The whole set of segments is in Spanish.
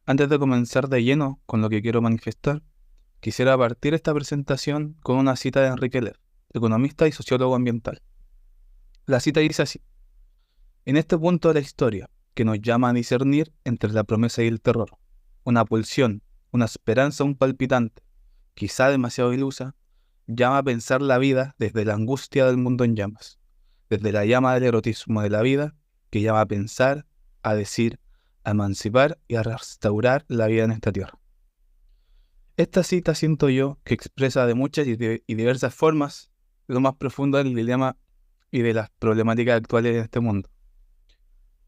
Antes de comenzar de lleno con lo que quiero manifestar, quisiera partir esta presentación con una cita de Enrique Lev, economista y sociólogo ambiental. La cita dice así: en este punto de la historia, que nos llama a discernir entre la promesa y el terror, una pulsión, una esperanza, un palpitante, quizá demasiado ilusa, llama a pensar la vida desde la angustia del mundo en llamas, desde la llama del erotismo de la vida, que llama a pensar, a decir, a emancipar y a restaurar la vida en esta tierra. Esta cita siento yo que expresa de muchas y diversas formas lo más profundo del dilema y de las problemáticas actuales de este mundo,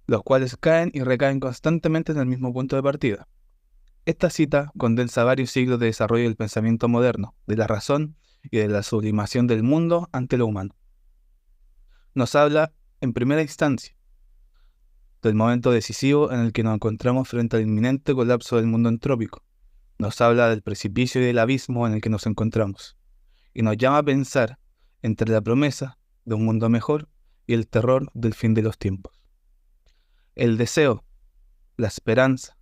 los cuales caen y recaen constantemente en el mismo punto de partida. Esta cita condensa varios siglos de desarrollo del pensamiento moderno, de la razón y de la sublimación del mundo ante lo humano. Nos habla, en primera instancia, del momento decisivo en el que nos encontramos frente al inminente colapso del mundo entrópico. Nos habla del precipicio y del abismo en el que nos encontramos, y nos llama a pensar entre la promesa de un mundo mejor y el terror del fin de los tiempos. El deseo, la esperanza,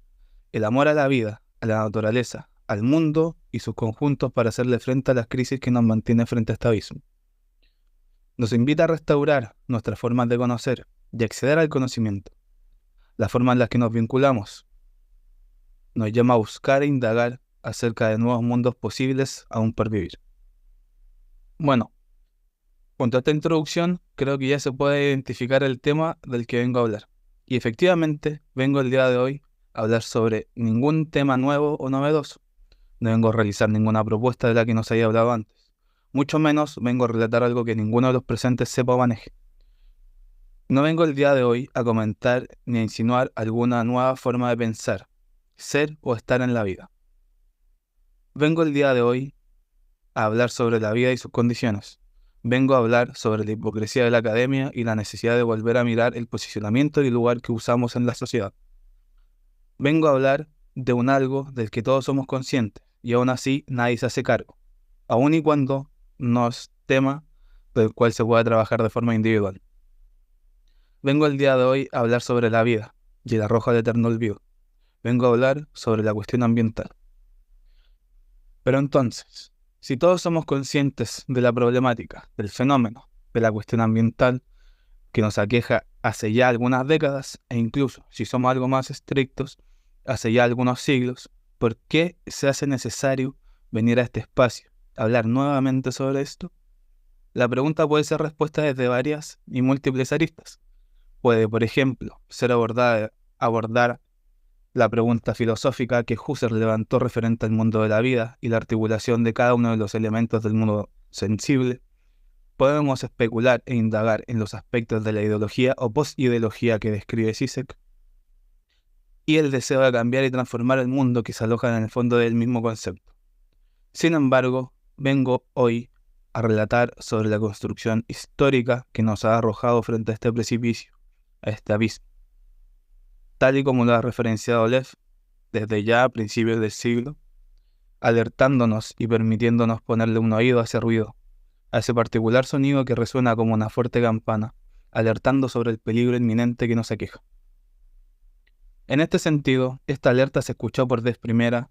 el amor a la vida, a la naturaleza, al mundo y sus conjuntos para hacerle frente a las crisis que nos mantienen frente a este abismo. Nos invita a restaurar nuestras formas de conocer y acceder al conocimiento, la forma en la que nos vinculamos. Nos llama a buscar e indagar acerca de nuevos mundos posibles aún por vivir. Bueno, con toda esta introducción, creo que ya se puede identificar el tema del que vengo a hablar. Y efectivamente, vengo el día de hoy a hablar sobre ningún tema nuevo o novedoso. No vengo a realizar ninguna propuesta de la que no se haya hablado antes. Mucho menos vengo a relatar algo que ninguno de los presentes sepa o maneje. No vengo el día de hoy a comentar ni a insinuar alguna nueva forma de pensar, ser o estar en la vida. Vengo el día de hoy a hablar sobre la vida y sus condiciones. Vengo a hablar sobre la hipocresía de la academia y la necesidad de volver a mirar el posicionamiento y el lugar que usamos en la sociedad. Vengo a hablar de un algo del que todos somos conscientes y aún así nadie se hace cargo, aun y cuando no es tema del cual se pueda trabajar de forma individual. Vengo el día de hoy a hablar sobre la vida y el arrojo al eterno olvido. Vengo a hablar sobre la cuestión ambiental. Pero entonces, si todos somos conscientes de la problemática, del fenómeno, de la cuestión ambiental que nos aqueja hace ya algunas décadas, e incluso, si somos algo más estrictos, hace ya algunos siglos, ¿por qué se hace necesario venir a este espacio a hablar nuevamente sobre esto? La pregunta puede ser respuesta desde varias y múltiples aristas. Puede, por ejemplo, ser abordar la pregunta filosófica que Husserl levantó referente al mundo de la vida y la articulación de cada uno de los elementos del mundo sensible. Podemos especular e indagar en los aspectos de la ideología o post-ideología que describe Zizek y el deseo de cambiar y transformar el mundo que se aloja en el fondo del mismo concepto. Sin embargo, vengo hoy a relatar sobre la construcción histórica que nos ha arrojado frente a este precipicio, a este abismo. Tal y como lo ha referenciado Lev desde ya a principios del siglo, alertándonos y permitiéndonos ponerle un oído a ese ruido, a ese particular sonido que resuena como una fuerte campana, alertando sobre el peligro inminente que nos aqueja. En este sentido, esta alerta se escuchó por vez primera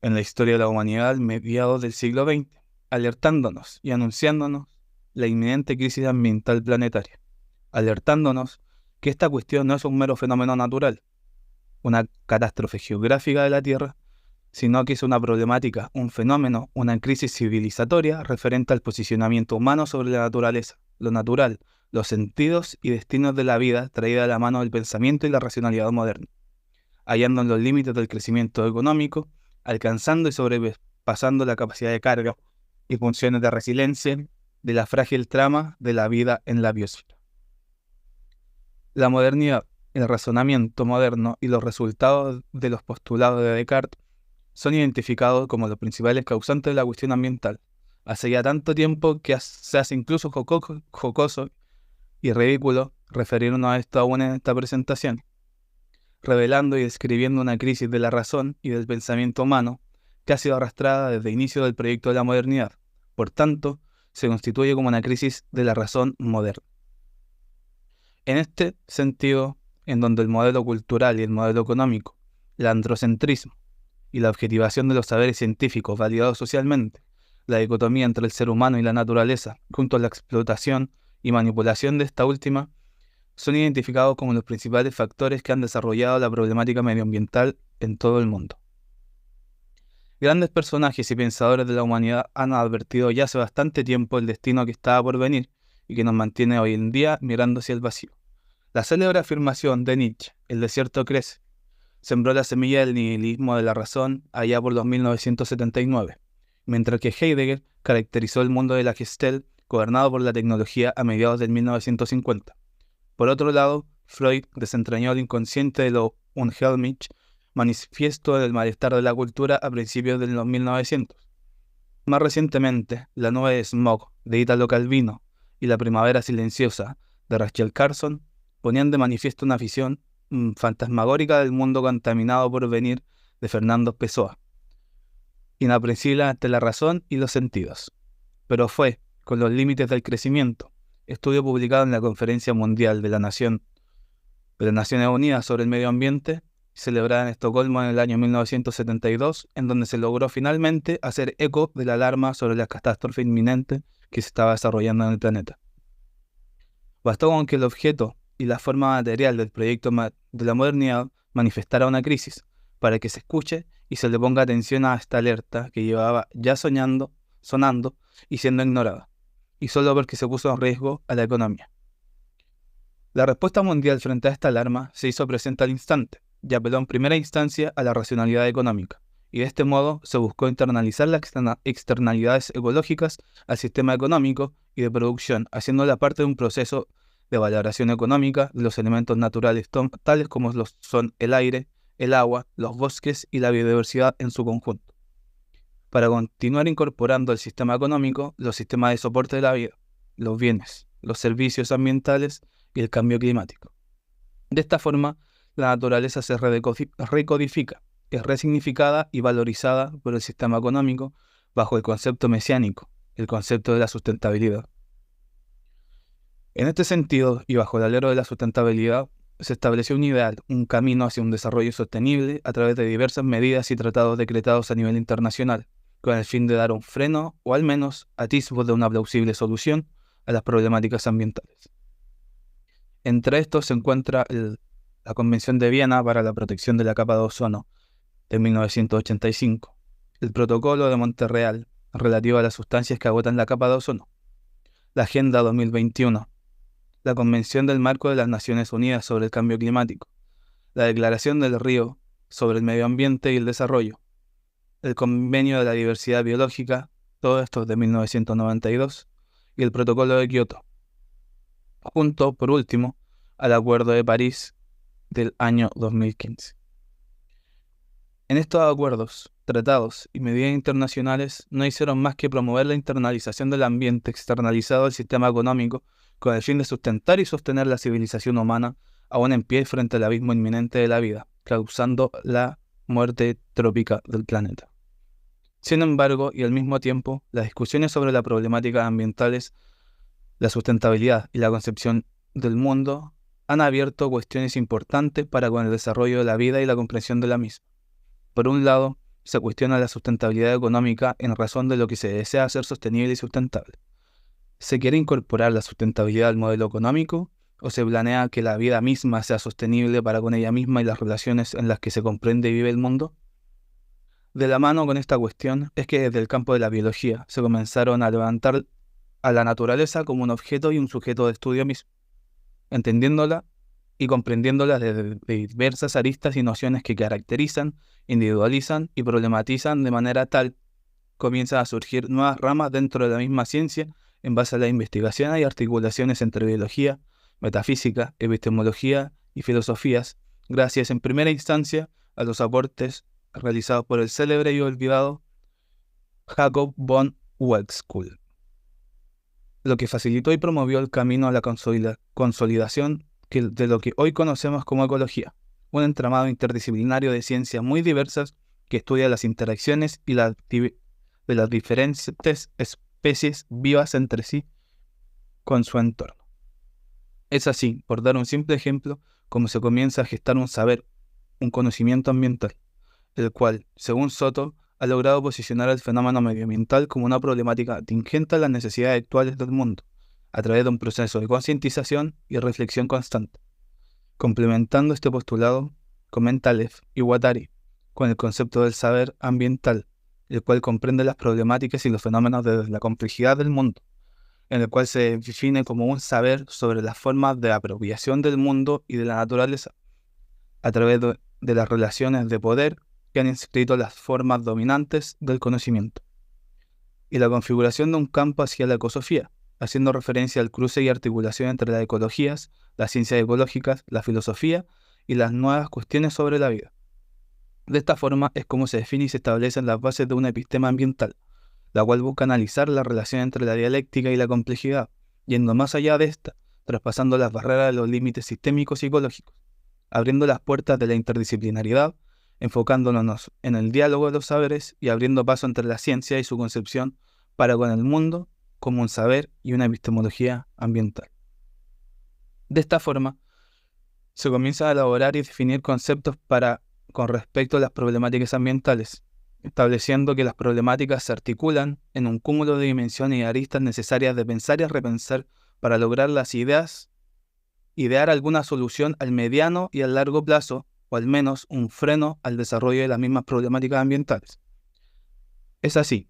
en la historia de la humanidad al mediados del siglo XX, alertándonos y anunciándonos la inminente crisis ambiental planetaria, alertándonos que esta cuestión no es un mero fenómeno natural, una catástrofe geográfica de la Tierra, sino que es una problemática, un fenómeno, una crisis civilizatoria referente al posicionamiento humano sobre la naturaleza, lo natural, los sentidos y destinos de la vida traída a la mano del pensamiento y la racionalidad moderna, hallando en los límites del crecimiento económico, alcanzando y sobrepasando la capacidad de carga y funciones de resiliencia de la frágil trama de la vida en la biosfera. La modernidad, el razonamiento moderno y los resultados de los postulados de Descartes son identificados como los principales causantes de la cuestión ambiental, hace ya tanto tiempo que se hace incluso jocoso y ridículo referirnos a esto aún en esta presentación, revelando y describiendo una crisis de la razón y del pensamiento humano que ha sido arrastrada desde el inicio del proyecto de la modernidad. Por tanto, se constituye como una crisis de la razón moderna. En este sentido, en donde el modelo cultural y el modelo económico, el androcentrismo y la objetivación de los saberes científicos validados socialmente, la dicotomía entre el ser humano y la naturaleza, junto a la explotación y manipulación de esta última, son identificados como los principales factores que han desarrollado la problemática medioambiental en todo el mundo. Grandes personajes y pensadores de la humanidad han advertido ya hace bastante tiempo el destino que estaba por venir y que nos mantiene hoy en día mirando hacia el vacío. La célebre afirmación de Nietzsche, "El desierto crece", sembró la semilla del nihilismo de la razón allá por los 1979, mientras que Heidegger caracterizó el mundo de la Gestalt gobernado por la tecnología a mediados del 1950. Por otro lado, Freud desentrañó el inconsciente de lo Unheimlich, manifiesto del malestar de la cultura a principios de los 1900. Más recientemente, La nube de smog de Italo Calvino y La primavera silenciosa de Rachel Carson ponían de manifiesto una visión fantasmagórica del mundo contaminado por venir de Fernando Pessoa, inaprensible ante la razón y los sentidos. Pero fue, con los límites del crecimiento, estudio publicado en la Conferencia Mundial de las Naciones Unidas sobre el Medio Ambiente, celebrada en Estocolmo en el año 1972, en donde se logró finalmente hacer eco de la alarma sobre la catástrofe inminente que se estaba desarrollando en el planeta. Bastó con que el objeto y la forma material del proyecto de la modernidad manifestara una crisis, para que se escuche y se le ponga atención a esta alerta que llevaba ya sonando y siendo ignorada, y solo porque se puso en riesgo a la economía. La respuesta mundial frente a esta alarma se hizo presente al instante, y apeló en primera instancia a la racionalidad económica, y de este modo se buscó internalizar las externalidades ecológicas al sistema económico y de producción, haciéndola parte de un proceso de valoración económica de los elementos naturales tales como son el aire, el agua, los bosques y la biodiversidad en su conjunto, para continuar incorporando al sistema económico los sistemas de soporte de la vida, los bienes, los servicios ambientales y el cambio climático. De esta forma, la naturaleza se recodifica, es resignificada y valorizada por el sistema económico bajo el concepto mesiánico, el concepto de la sustentabilidad. En este sentido, y bajo el alero de la sustentabilidad, se estableció un ideal, un camino hacia un desarrollo sostenible a través de diversas medidas y tratados decretados a nivel internacional, con el fin de dar un freno o al menos atisbos de una plausible solución a las problemáticas ambientales. Entre estos se encuentra la Convención de Viena para la protección de la capa de ozono de 1985, el Protocolo de Montreal relativo a las sustancias que agotan la capa de ozono, la Agenda 2021, la Convención del Marco de las Naciones Unidas sobre el Cambio Climático, la Declaración del Río sobre el Medio Ambiente y el Desarrollo, el Convenio de la Diversidad Biológica, todo esto de 1992, y el Protocolo de Kioto, junto, por último, al Acuerdo de París del año 2015. En estos acuerdos, tratados y medidas internacionales no hicieron más que promover la internalización del ambiente externalizado al sistema económico con el fin de sustentar y sostener la civilización humana aún en pie frente al abismo inminente de la vida, causando la muerte trópica del planeta. Sin embargo, y al mismo tiempo, las discusiones sobre las problemáticas ambientales, la sustentabilidad y la concepción del mundo han abierto cuestiones importantes para con el desarrollo de la vida y la comprensión de la misma. Por un lado, se cuestiona la sustentabilidad económica en razón de lo que se desea hacer sostenible y sustentable. ¿Se quiere incorporar la sustentabilidad al modelo económico o se planea que la vida misma sea sostenible para con ella misma y las relaciones en las que se comprende y vive el mundo? De la mano con esta cuestión es que desde el campo de la biología se comenzaron a levantar a la naturaleza como un objeto y un sujeto de estudio mismo, entendiéndola y comprendiéndola desde diversas aristas y nociones que caracterizan, individualizan y problematizan de manera tal, comienzan a surgir nuevas ramas dentro de la misma ciencia en base a las investigaciones y articulaciones entre biología, metafísica, epistemología y filosofías, gracias en primera instancia a los aportes realizados por el célebre y olvidado Jacob von Uexküll, lo que facilitó y promovió el camino a la consolidación de lo que hoy conocemos como ecología, un entramado interdisciplinario de ciencias muy diversas que estudia las interacciones y de las diferentes especies vivas entre sí con su entorno. Es así, por dar un simple ejemplo, como se comienza a gestar un saber un conocimiento ambiental, el cual, según Soto, ha logrado posicionar el fenómeno medioambiental como una problemática atingente a las necesidades actuales del mundo, a través de un proceso de concientización y reflexión constante. Complementando este postulado, comenta Lev y Guattari con el concepto del saber ambiental, el cual comprende las problemáticas y los fenómenos desde la complejidad del mundo, en el cual se define como un saber sobre las formas de apropiación del mundo y de la naturaleza, a través de las relaciones de poder que han inscrito las formas dominantes del conocimiento, y la configuración de un campo hacia la ecosofía, haciendo referencia al cruce y articulación entre las ecologías, las ciencias ecológicas, la filosofía y las nuevas cuestiones sobre la vida. De esta forma es como se define y se establecen las bases de una epistema ambiental, la cual busca analizar la relación entre la dialéctica y la complejidad, yendo más allá de esta, traspasando las barreras de los límites sistémicos y ecológicos, abriendo las puertas de la interdisciplinaridad, enfocándonos en el diálogo de los saberes y abriendo paso entre la ciencia y su concepción para con el mundo como un saber y una epistemología ambiental. De esta forma, se comienza a elaborar y definir conceptos con respecto a las problemáticas ambientales, estableciendo que las problemáticas se articulan en un cúmulo de dimensiones y aristas necesarias de pensar y repensar para lograr las ideas, idear alguna solución al mediano y al largo plazo, o al menos un freno al desarrollo de las mismas problemáticas ambientales. Es así,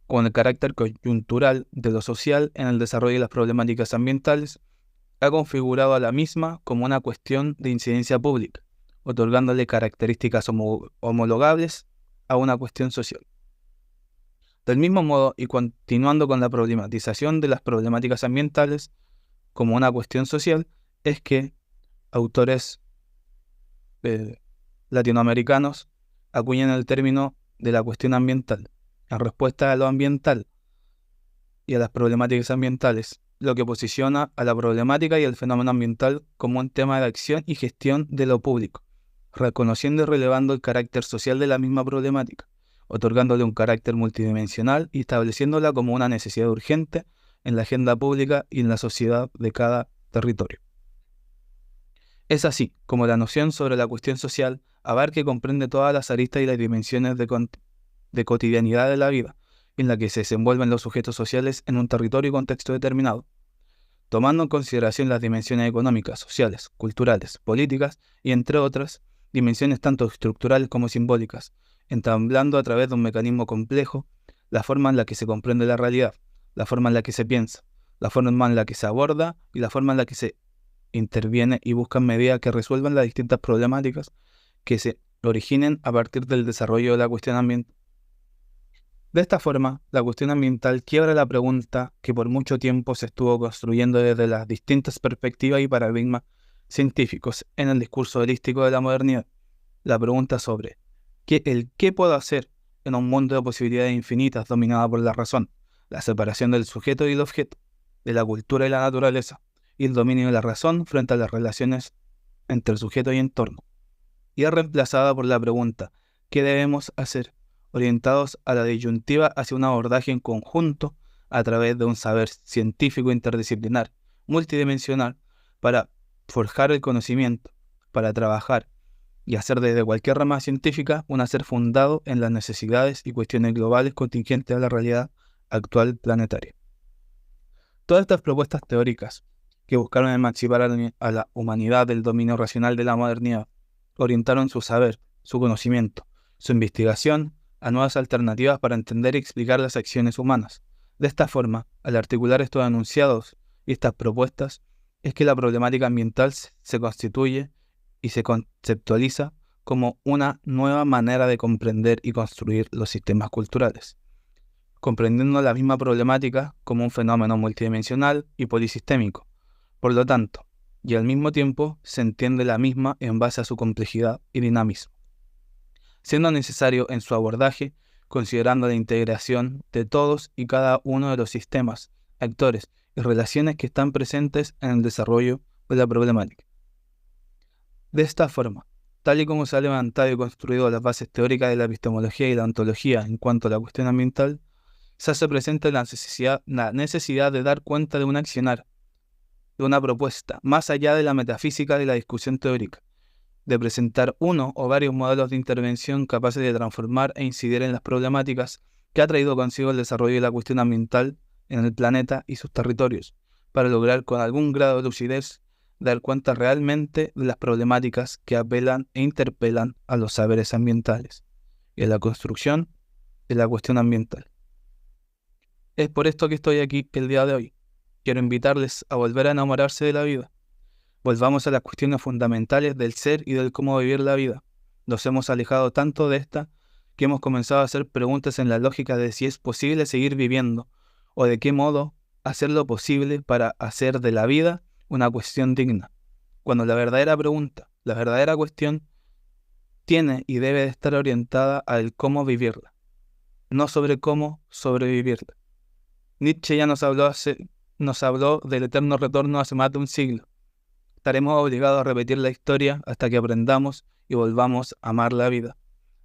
con el carácter coyuntural de lo social en el desarrollo de las problemáticas ambientales, ha configurado a la misma como una cuestión de incidencia pública, otorgándole características homologables a una cuestión social. Del mismo modo, y continuando con la problematización de las problemáticas ambientales como una cuestión social, es que autores latinoamericanos acuñan el término de la cuestión ambiental, en respuesta a lo ambiental y a las problemáticas ambientales, lo que posiciona a la problemática y el fenómeno ambiental como un tema de acción y gestión de lo público, reconociendo y relevando el carácter social de la misma problemática, otorgándole un carácter multidimensional y estableciéndola como una necesidad urgente en la agenda pública y en la sociedad de cada territorio. Es así como la noción sobre la cuestión social abarca y comprende todas las aristas y las dimensiones de cotidianidad de la vida, en la que se desenvuelven los sujetos sociales en un territorio y contexto determinado, tomando en consideración las dimensiones económicas, sociales, culturales, políticas y, entre otras, dimensiones tanto estructurales como simbólicas, entablando a través de un mecanismo complejo la forma en la que se comprende la realidad, la forma en la que se piensa, la forma en la que se aborda y la forma en la que se interviene y buscan medidas que resuelvan las distintas problemáticas que se originen a partir del desarrollo de la cuestión ambiental. De esta forma, la cuestión ambiental quiebra la pregunta que por mucho tiempo se estuvo construyendo desde las distintas perspectivas y paradigmas científicos en el discurso holístico de la modernidad. La pregunta sobre ¿qué puedo hacer en un mundo de posibilidades infinitas dominado por la razón, la separación del sujeto y el objeto, de la cultura y la naturaleza, y el dominio de la razón frente a las relaciones entre el sujeto y entorno, y es reemplazada por la pregunta ¿qué debemos hacer?, orientados a la disyuntiva hacia un abordaje en conjunto a través de un saber científico interdisciplinar, multidimensional, para forjar el conocimiento, para trabajar y hacer desde cualquier rama científica un hacer fundado en las necesidades y cuestiones globales contingentes a la realidad actual planetaria. Todas estas propuestas teóricas que buscaron emancipar a la humanidad del dominio racional de la modernidad, orientaron su saber, su conocimiento, su investigación a nuevas alternativas para entender y explicar las acciones humanas. De esta forma, al articular estos enunciados y estas propuestas, es que la problemática ambiental se constituye y se conceptualiza como una nueva manera de comprender y construir los sistemas culturales, comprendiendo la misma problemática como un fenómeno multidimensional y polisistémico. Por lo tanto, y al mismo tiempo se entiende la misma en base a su complejidad y dinamismo, siendo necesario en su abordaje, considerando la integración de todos y cada uno de los sistemas, actores y relaciones que están presentes en el desarrollo de la problemática. De esta forma, tal y como se ha levantado y construido las bases teóricas de la epistemología y la ontología en cuanto a la cuestión ambiental, se hace presente la necesidad de dar cuenta de un accionar, de una propuesta, más allá de la metafísica de la discusión teórica, de presentar uno o varios modelos de intervención capaces de transformar e incidir en las problemáticas que ha traído consigo el desarrollo de la cuestión ambiental en el planeta y sus territorios, para lograr con algún grado de lucidez dar cuenta realmente de las problemáticas que apelan e interpelan a los saberes ambientales y a la construcción de la cuestión ambiental. Es por esto que estoy aquí el día de hoy. Quiero invitarles a volver a enamorarse de la vida. Volvamos a las cuestiones fundamentales del ser y del cómo vivir la vida. Nos hemos alejado tanto de esta que hemos comenzado a hacer preguntas en la lógica de si es posible seguir viviendo o de qué modo hacer lo posible para hacer de la vida una cuestión digna. Cuando la verdadera pregunta, la verdadera cuestión, tiene y debe de estar orientada al cómo vivirla, no sobre cómo sobrevivirla. Nietzsche ya nos habló del eterno retorno hace más de un siglo. Estaremos obligados a repetir la historia hasta que aprendamos y volvamos a amar la vida.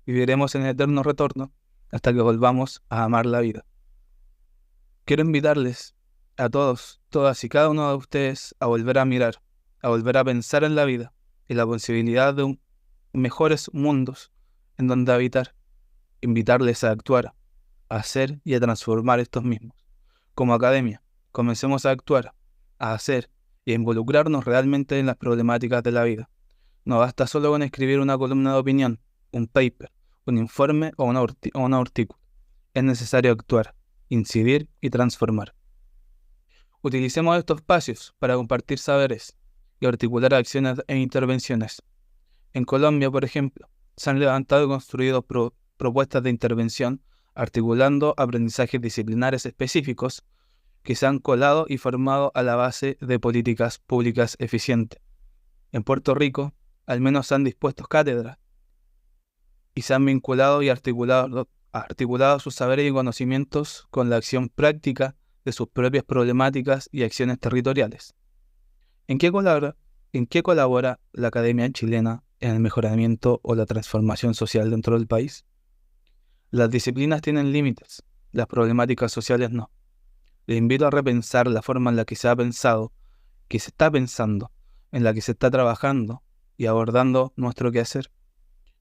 Viviremos en el eterno retorno hasta que volvamos a amar la vida. Quiero invitarles a todos, todas y cada uno de ustedes a volver a mirar, a volver a pensar en la vida y la posibilidad de mejores mundos en donde habitar. Invitarles a actuar, a hacer y a transformar estos mismos. Como academia, comencemos a actuar, a hacer y a involucrarnos realmente en las problemáticas de la vida. No basta solo con escribir una columna de opinión, un paper, un informe o un artículo. Es necesario actuar, incidir y transformar. Utilicemos estos espacios para compartir saberes y articular acciones e intervenciones. En Colombia, por ejemplo, se han levantado y construido propuestas de intervención articulando aprendizajes disciplinares específicos que se han colado y formado a la base de políticas públicas eficientes. En Puerto Rico, al menos se han dispuesto cátedras y se han vinculado y articulado sus saberes y conocimientos con la acción práctica de sus propias problemáticas y acciones territoriales. ¿En qué colabora la academia chilena en el mejoramiento o la transformación social dentro del país? Las disciplinas tienen límites, las problemáticas sociales no. Les invito a repensar la forma en la que se ha pensado, que se está pensando, en la que se está trabajando y abordando nuestro quehacer.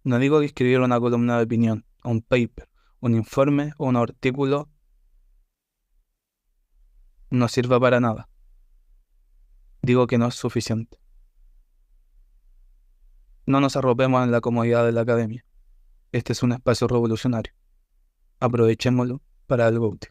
No digo que escribir una columna de opinión, un paper, un informe o un artículo no sirva para nada. Digo que no es suficiente. No nos arropemos en la comodidad de la academia. Este es un espacio revolucionario. Aprovechémoslo para algo útil.